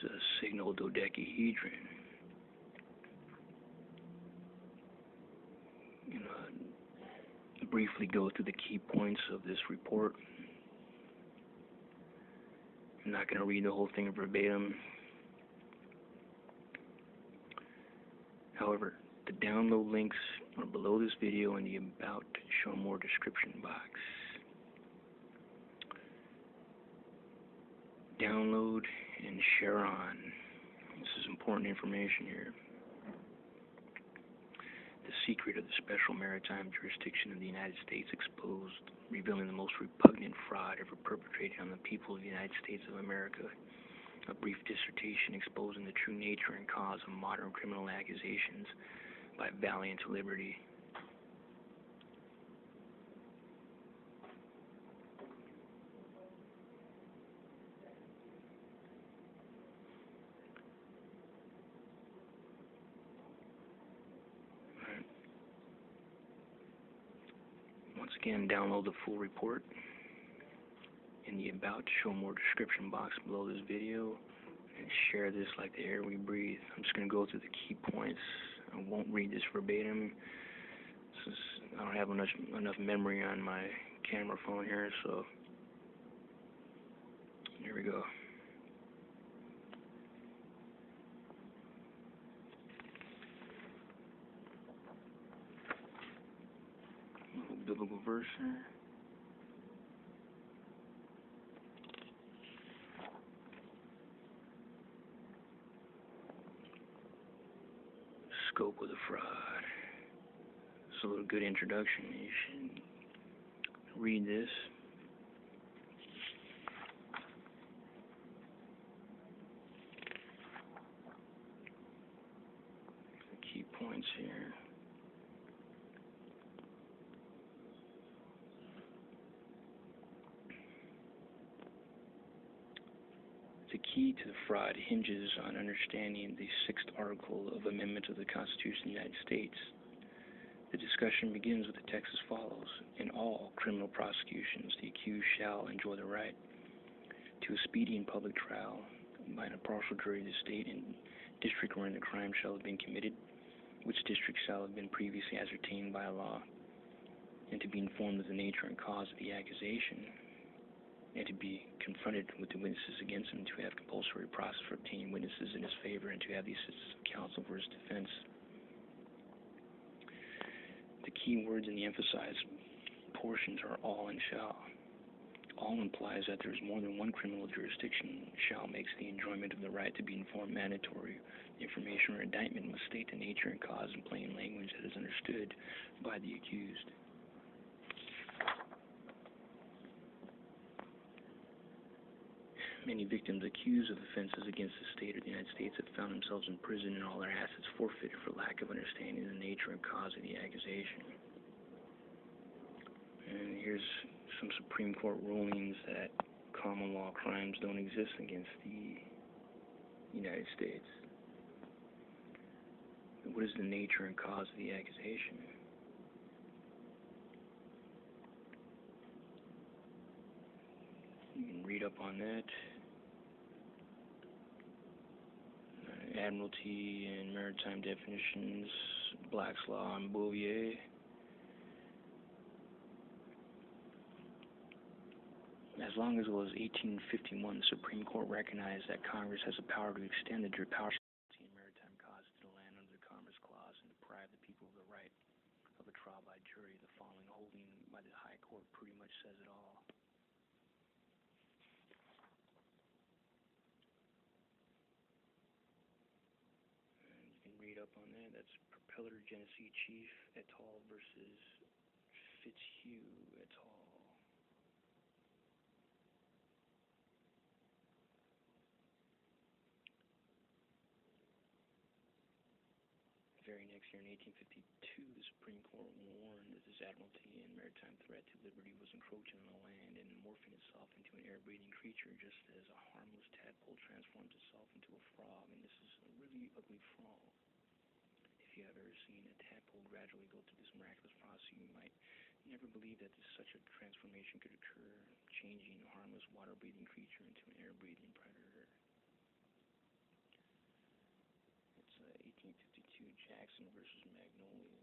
a signal dodecahedron. Briefly go through the key points of this report. I'm not going to read the whole thing verbatim. However, the download links are below this video in the About Show More description box. Download and share on. This is important information here. The secret of the special maritime jurisdiction of the United States exposed, revealing the most repugnant fraud ever perpetrated on the people of the United States of America. A brief dissertation exposing the true nature and cause of modern criminal accusations by Valiant Liberty. Once again, download the full report in the About Show More description box below this video, and share this like the air we breathe. I'm just going to go through the key points. I won't read this verbatim. I don't have enough memory on my camera phone here, so here we go. A little biblical verse here. Scope of the fraud. It's a little good introduction. You should read this. The key points here. The key to the fraud hinges on understanding the 6th article of Amendment of the Constitution of the United States. The discussion begins with the text as follows. In all criminal prosecutions, the accused shall enjoy the right to a speedy and public trial by an impartial jury of the state and district wherein the crime shall have been committed, which district shall have been previously ascertained by law, and to be informed of the nature and cause of the accusation, and to be confronted with the witnesses against him, to have compulsory process for obtaining witnesses in his favor, and to have the assistance of counsel for his defense. The key words in the emphasized portions are all and shall. All implies that there is more than one criminal jurisdiction. Shall makes the enjoyment of the right to be informed mandatory. Information or indictment must state the nature and cause in plain language that is understood by the accused. Many victims accused of offenses against the state or the United States have found themselves in prison and all their assets forfeited for lack of understanding the nature and cause of the accusation. And here's some Supreme Court rulings that common law crimes don't exist against the United States. What is the nature and cause of the accusation? You can read up on that. Admiralty and Maritime definitions, Black's Law and Bouvier. As long as it was 1851, the Supreme Court recognized that Congress has the power to extend the power in maritime causes to the land under the Commerce Clause and deprive the people of the right of a trial by jury. The following holding by the High Court pretty much says it all. Read up on that. That's Propeller Genesee Chief et al. Versus Fitzhugh et al. Very next year, in 1852, the Supreme Court warned that this admiralty and maritime threat to liberty was encroaching on the land and morphing itself into an air-breathing creature, just as a harmless tadpole transforms itself into a frog. And this is a really ugly frog. If you have ever seen a tadpole gradually go through this miraculous process, you might never believe that such a transformation could occur, changing a harmless water-breathing creature into an air-breathing predator. Jackson versus Magnolia.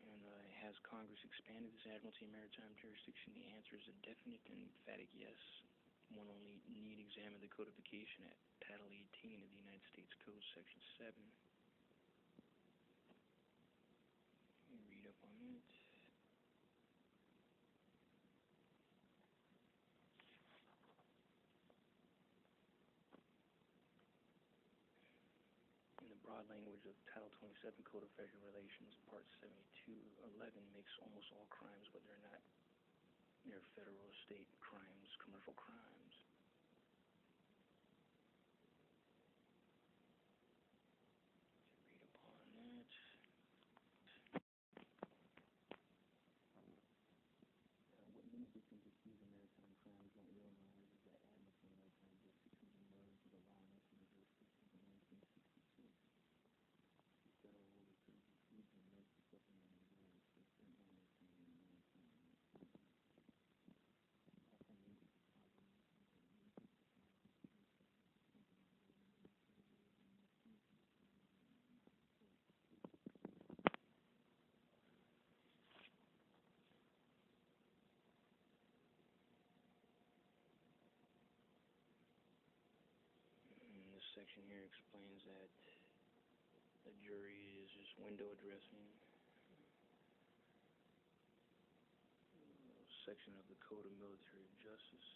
And has Congress expanded this admiralty and maritime jurisdiction? The answer is a definite and emphatic yes. One only need examine the codification at Title 18 of the United States Code, Section 7. Read up on it. In the broad language of Title 27 Code of Federal Relations, Part 7211 makes almost all crimes, whether or not they're federal or state crimes, commercial crimes. Read upon that. What many victims of these maritime crimes don't realize is that admiralty and maritime jurisdictions emerged with a long history of jurisdictions in 1966. The federal order says that these are most supplemental rules for certain admiralty and maritime jurisdictions. Also, major observations that major this section here explains that the jury is just window dressing. Section of the Code of Military Justice.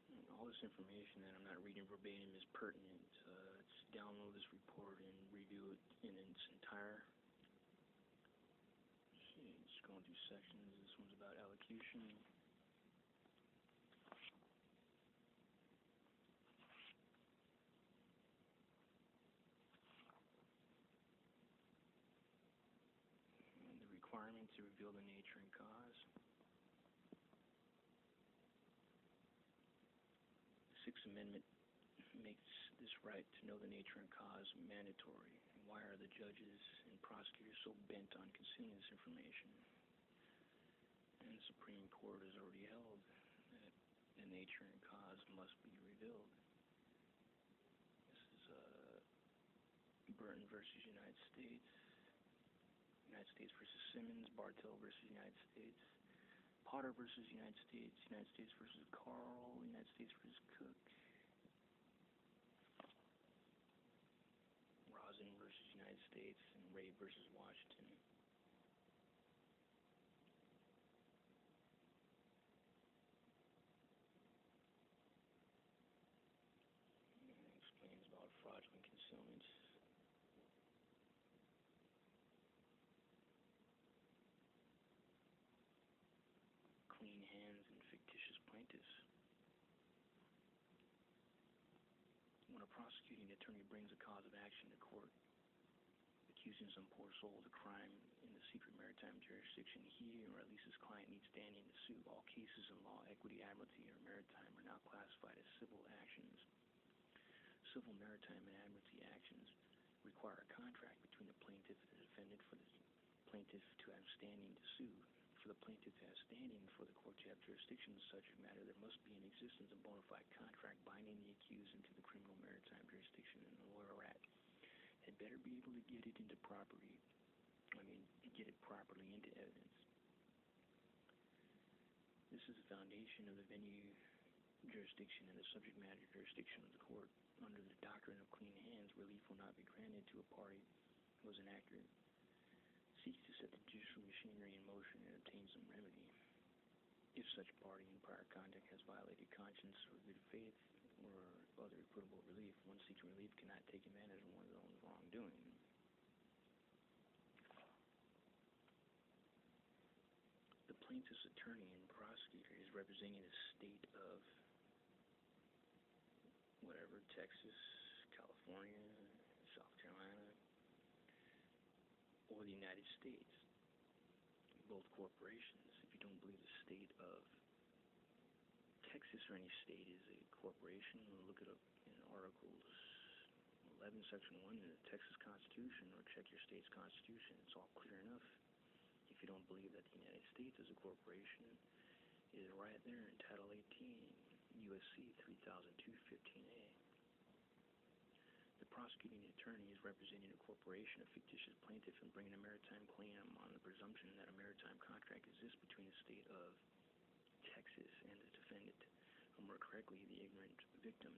And all this information that I'm not reading verbatim is pertinent. Let's download this report and review it in its entire. Just going through sections. This one's about elocution. And the requirement to reveal the nature and cause. The Sixth Amendment makes this right to know the nature and cause mandatory. Why are the judges and prosecutors so bent on concealing this information? And the Supreme Court has already held that the nature and cause must be revealed. This is Burton versus United States, United States versus Simmons, Bartell versus United States, Potter versus United States, United States versus Carl, United States versus Cook, Rosen versus United States, and Ray versus Washington. It explains about fraudulent concealment. Clean hands and fictitious plaintiffs. When a prosecuting attorney brings a cause of action to court, accusing some poor soul of a crime in the secret maritime jurisdiction, he or at least his client needs standing to sue. All cases in law, equity, admiralty, or maritime are now classified as civil actions. Civil, maritime, and admiralty actions require a contract between the plaintiff and the defendant for the plaintiff to have standing to sue. For the plaintiff to have standing before the court to have jurisdiction in the subject matter, there must be in existence a bona fide contract binding the accused into the criminal maritime jurisdiction, and the lawyer had better be able to get it properly into evidence. This is the foundation of the venue jurisdiction and the subject matter jurisdiction of the court. Under the doctrine of clean hands, relief will not be granted to a party who was inaccurate, seeks to set the judicial machinery in motion, and obtain some remedy. If such party in prior conduct has violated conscience or good faith or other equitable relief, one seeking relief cannot take advantage of one's own wrongdoing. The plaintiff's attorney and prosecutor is representing the state of whatever, Texas, California, South Carolina, or the United States, both corporations. If you don't believe the state of Texas or any state is a corporation, look it up in Articles 11, Section 1 in the Texas Constitution, or check your state's constitution. It's all clear enough. If you don't believe that the United States is a corporation, it is right there in Title 18, U.S.C. 3002-15A. The prosecuting attorney is representing a corporation, a fictitious plaintiff, and bringing a maritime claim on the presumption that a maritime contract exists between the state of Texas and the defendant. Or more correctly, the ignorant victim.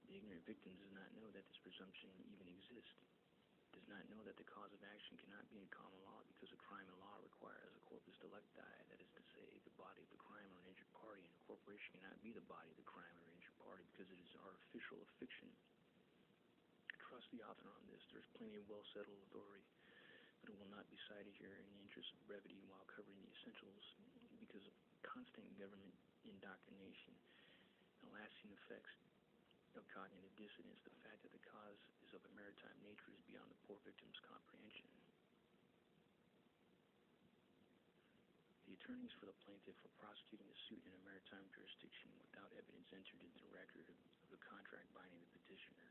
The ignorant victim does not know that this presumption even exists, does not know that the cause of action cannot be in common law because a crime in law requires a corpus delicti, that is to say, the body of the crime or an injured party, and a corporation cannot be the body of the crime or injured party because it is artificial or fiction. Trust the author on this. There's plenty of well-settled authority, but it will not be cited here in the interest of brevity while covering the essentials because of constant government indoctrination and lasting effects of cognitive dissonance. The fact that the cause is of a maritime nature is beyond the poor victim's comprehension. The attorneys for the plaintiff were prosecuting the suit in a maritime jurisdiction without evidence entered into the record of the contract binding the petitioner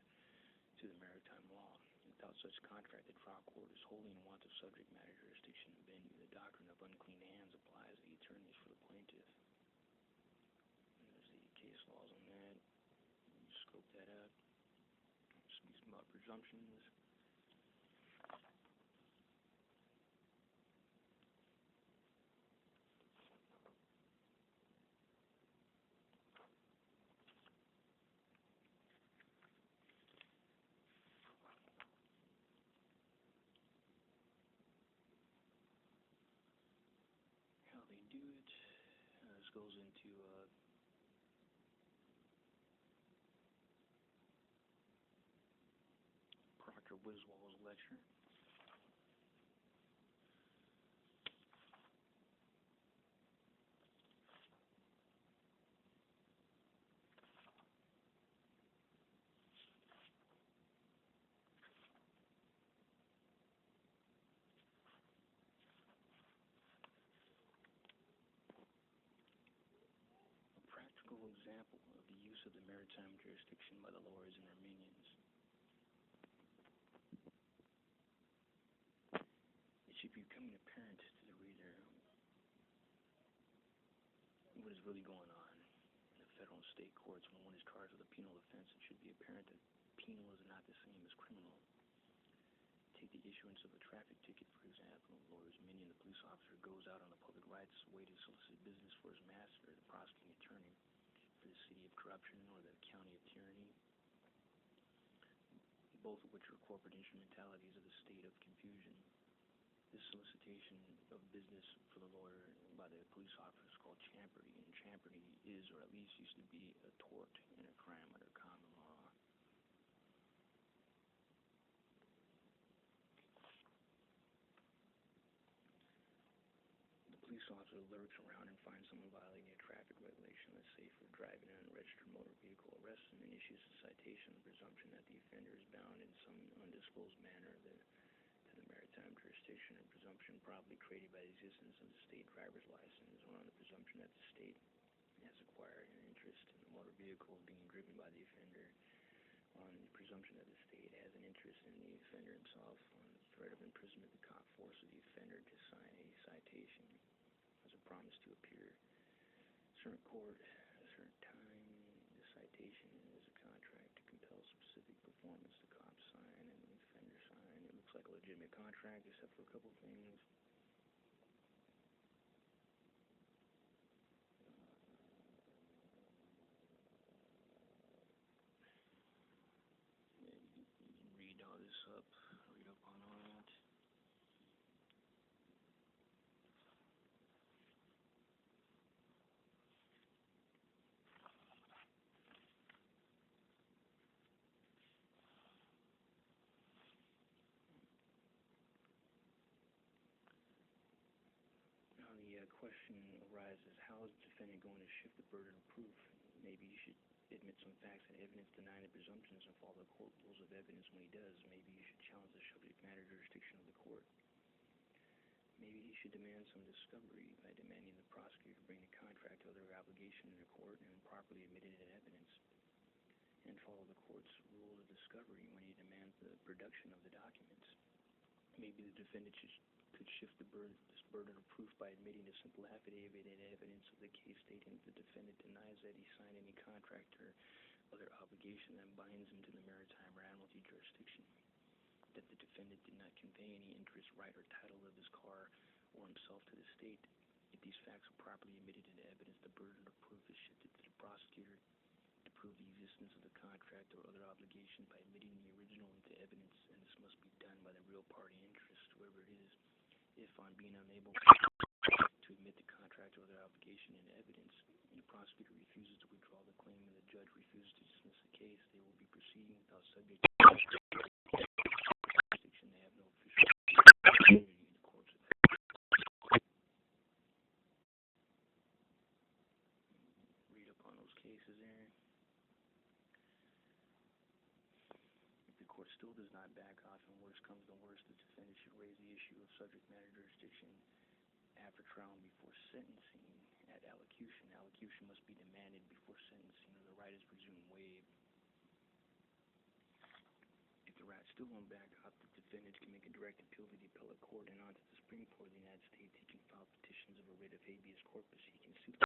to the maritime law. Without such contract, the trial court is wholly in want of subject matter jurisdiction and venue. The doctrine of unclean hands applies to the attorneys for the plaintiff. And there's the case laws on that. You scope that out. It speaks about presumptions. How they do it. This goes into Dr. Wiswall's lecture. A practical example of the use of the maritime jurisdiction by the lawyers and their minions. It should be becoming apparent to the reader what is really going on in the federal and state courts when one is charged with a penal offense. It should be apparent that penal is not the same as criminal. Take the issuance of a traffic ticket, for example. The lawyer's minion, the police officer, goes out on the public rights way to solicit business for his master, the prosecuting attorney for the city of corruption or the county of tyranny, both of which are corporate instrumentalities of the state of confusion. This solicitation of business for the lawyer by the police officer is called champerty, and champerty is, or at least used to be, a tort and a crime under common law. The police officer lurks around and finds someone violating a traffic regulation, let's say for driving an unregistered motor vehicle, arrests him and issues a citation on the presumption that the offender is bound in some undisclosed manner to the maritime jurisdiction, and presumption probably created by the existence of the state driver's license, or on the presumption that the state has acquired an interest in the motor vehicle being driven by the offender, on the presumption that the state has an interest in the offender himself, on the threat of imprisonment, the cop forces the offender to sign a citation as a promise to appear in certain court at a certain time. The citation is a contract to compel specific performance. The cop sign and the offender sign. It looks like a legitimate contract except for a couple of things. You can read all this up, read up on all that. Now the question arises, how is the defendant going to shift the burden of proof? Maybe you should admit some facts and evidence denying the presumptions and follow the court rules of evidence when he does. Maybe you should challenge the subject matter jurisdiction of the court. Maybe he should demand some discovery by demanding the prosecutor bring the contract to other obligation in the court and properly admit it in evidence, and follow the court's rules of discovery when he demands production of the documents. Maybe the defendant could shift this burden of proof by admitting a simple affidavit and evidence of the case stating that the defendant denies that he signed any contract or other obligation that binds him to the maritime or admiralty jurisdiction, that the defendant did not convey any interest, right, or title of his car or himself to the state. If these facts are properly admitted into evidence, the burden of proof is shifted to the prosecutor to prove the existence of the contract or other obligation by admitting the original into evidence, and this must be done by the real party interest, whoever it is. If, on being unable to admit the contract or other obligation into evidence, and the prosecutor refuses to withdraw the claim and the judge refuses to dismiss the case, they will be proceeding without subject to jurisdiction. They have no official opportunity in the courts of read up on those cases there. If the court still does not back off and worse comes to worse, the defendant should raise the issue of subject matter jurisdiction after trial and before sentencing at allocution. Allocution must be demanded before sentencing, or the right is presumed waived. If the right still won't back off, the defendant can make a direct appeal to the appellate court and on to the Supreme Court of the United States. He can file petitions of a writ of habeas corpus. He can sue the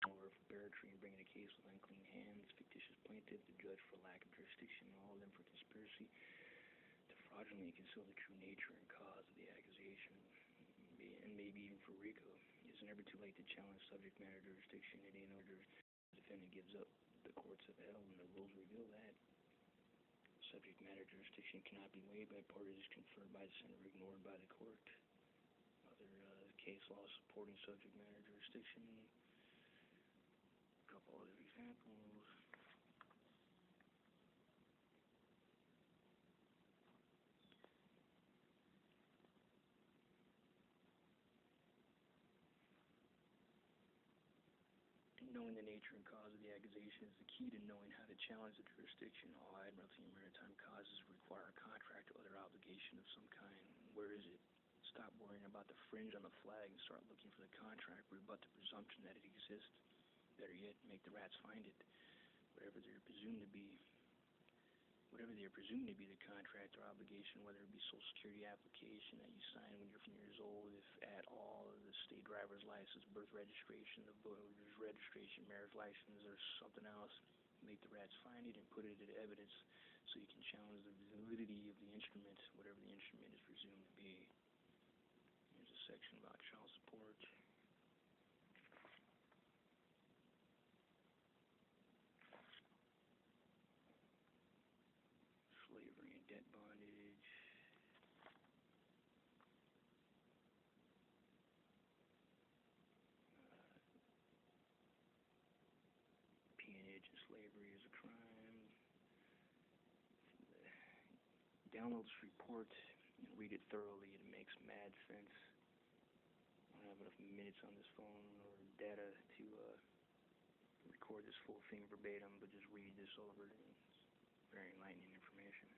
or for barratry and bringing a case with unclean hands, fictitious plaintiff, the judge for lack of jurisdiction, all of them for conspiracy to fraudulently conceal the true nature and cause of the accusation, and maybe even for RICO. It is never too late to challenge subject matter jurisdiction. It ain't no jurisdiction the defendant gives up. The courts have held, and the rules reveal that subject matter jurisdiction cannot be waived by parties conferred by the Senate or ignored by the court. Other case laws supporting subject matter jurisdiction. A couple other examples. Knowing the nature and cause of the accusation is the key to knowing how to challenge the jurisdiction. All admiralty and maritime causes require a contract or other obligation of some kind. Where is it? Stop worrying about the fringe on the flag and start looking for the contract. Rebut the presumption that it exists. Better yet, make the rats find it. Whatever they are presumed to be the contract or obligation, whether it be Social Security application that you sign when you're 15 years old, if at all, the state driver's license, birth registration, the voter's registration, marriage license, or something else, make the rats find it and put it into evidence so you can challenge the validity of the instrument, whatever the instrument is presumed to be. Here's a section about child support. Slavery and debt bondage. Peonage and slavery is a crime. Download this report and read it thoroughly. It makes mad sense. I don't have enough minutes on this phone or data to record this full thing verbatim, but just read this over. It's very enlightening information.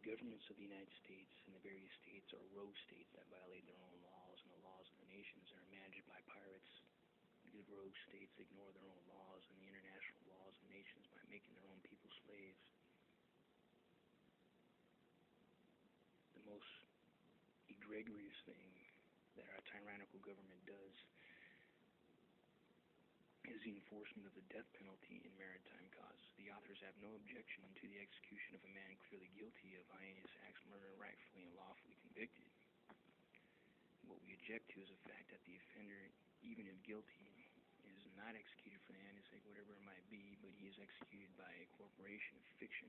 The governments of the United States and the various states are rogue states that violate their own laws and the laws of the nations and are managed by pirates. The rogue states ignore their own laws and the international laws of nations by making their own people slaves. The most egregious thing that our tyrannical government does is the enforcement of the death penalty in maritime causes. The authors have no objection to the execution of a man clearly guilty of heinous acts, murder, rightfully and lawfully convicted. What we object to is the fact that the offender, even if guilty, is not executed for the heinous act, whatever it might be, but he is executed by a corporation of fiction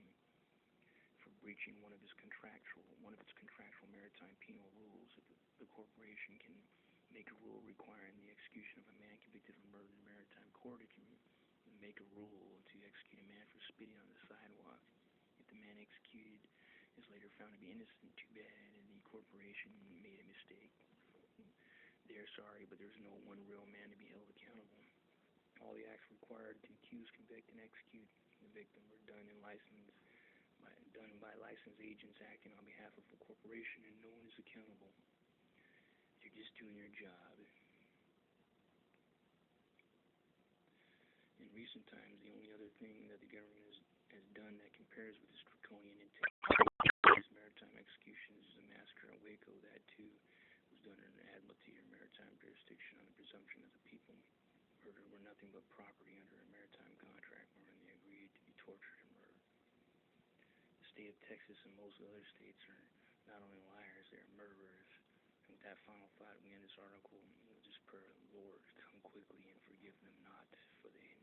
for breaching one of its contractual maritime penal rules. If the corporation can make a rule requiring the execution of a man convicted of murder in a maritime court, it can make a rule to execute a man for spitting on the sidewalk. If the man executed is later found to be innocent, too bad, and the corporation made a mistake. They're sorry, but there's no one real man to be held accountable. All the acts required to accuse, convict, and execute the victim were done by licensed agents acting on behalf of the corporation, and no one is accountable. You're just doing your job. In recent times, the only other thing that the government has done that compares with this draconian intent is maritime executions. Is a massacre in Waco. That too was done in an admiralty or maritime jurisdiction on the presumption that the people murdered were nothing but property under a maritime contract wherein they agreed to be tortured and murdered. The state of Texas and most other states are not only liars, they are murderers. And with that final thought, we end this article. We'll just pray, Lord, come quickly and forgive them not, for they